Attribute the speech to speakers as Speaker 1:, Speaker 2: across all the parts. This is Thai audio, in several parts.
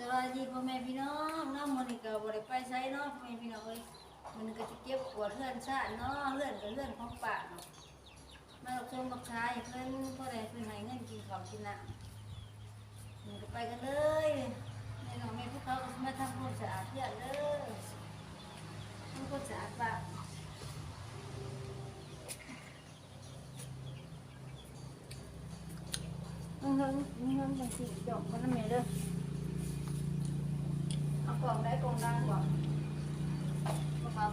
Speaker 1: วัสดีพ่อแม่พี่น้องน้องมันนี่ก็บ่ได้ไปไสเนาะพ่อแม่พี่น้องเอ้ยมันก็สิเก็บปวดเฮือนซ่านเนาะเฮือนก็เฮือนของป้าเนาะมารับชมรับใช้เพิ่นบ่ได้เพิ่นให้เงินกินข้าวกินน้ำมันก็ไปกันเลยแม่น้องแม่พวกเขาก็สิมาทำความสะอาดเฮือนเด้อทำความสะอาดบ้านจังสิจบกันนำแม่เด้อเอากล่องได้กล่องดังบ่พวกเขา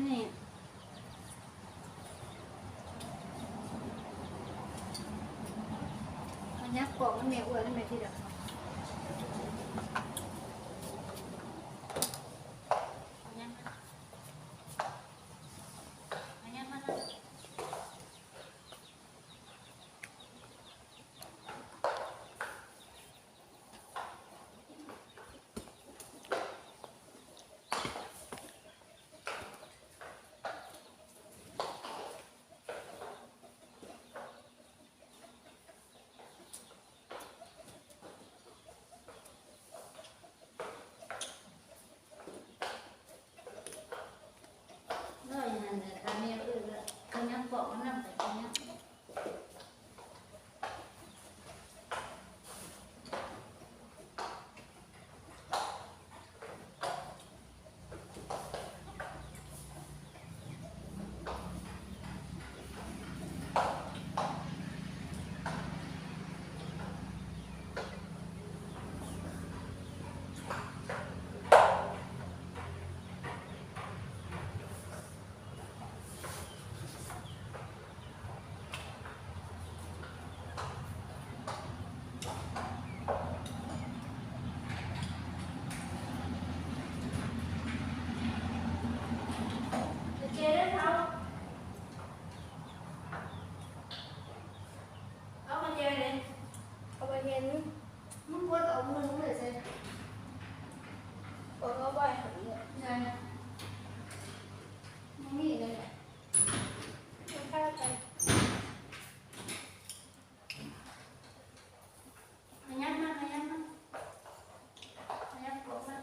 Speaker 1: นี่มันยักษ์กล่องมันแม่อ้วนมันแม่ที่ดักเลยนั่นแหละแต่แม่เออมันยักษ์กล่องมันนั่งแต่ตรงนี้เจ๊ได้เขาเอามาเจ๊เลยเอาไปเห็นมึงปวดเอามือมึงเลยสิปวดเอาไว้หันเลยใช่มึงมีเลยมันฆ่าไปขยันมาขยันมาขยันปวดมา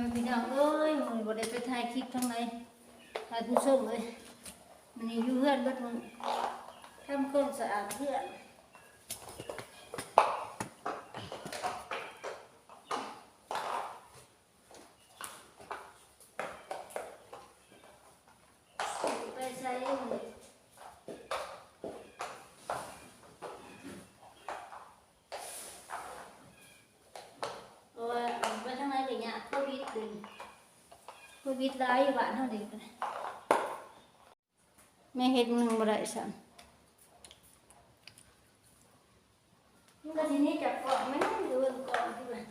Speaker 1: มันพี่น้องเอ้ยมันบ่ได้ไปถ่ายคลิปทั้งไหนถ่ายผู้ชมเลยมันนี่อยู่เพื่อนเบิดมึงทำความสะอาดเพื่อนไปใช้เลยเพราะว่าไปทั้งไหนเลยเนี่ยโควิดดึงโควิดร้ายอยู่บ้านเท่าเด็กเลยแม่เฮ็ดมึงบ่ได้สั่นมันก็ทีนี้จับกล่องไหมหรือว่ากล่องที่มัน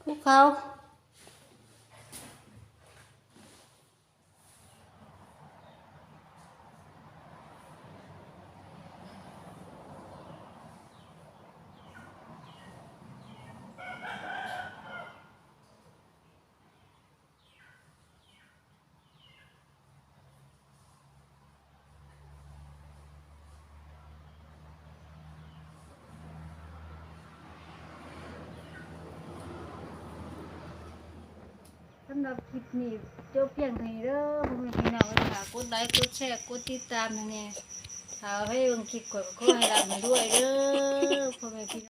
Speaker 1: พวกเขาสำหรับคลิปนี้จบเพียงเท่านี้เด้อพ่อแม่พี่น้องฝากกดไลค์กดแชร์กดติดตามให้แน่ถ้าให้เบิ่งคลิปก่อนก็ขอให้รับให้ด้วยเด้อพ่อแม่พี่น้อง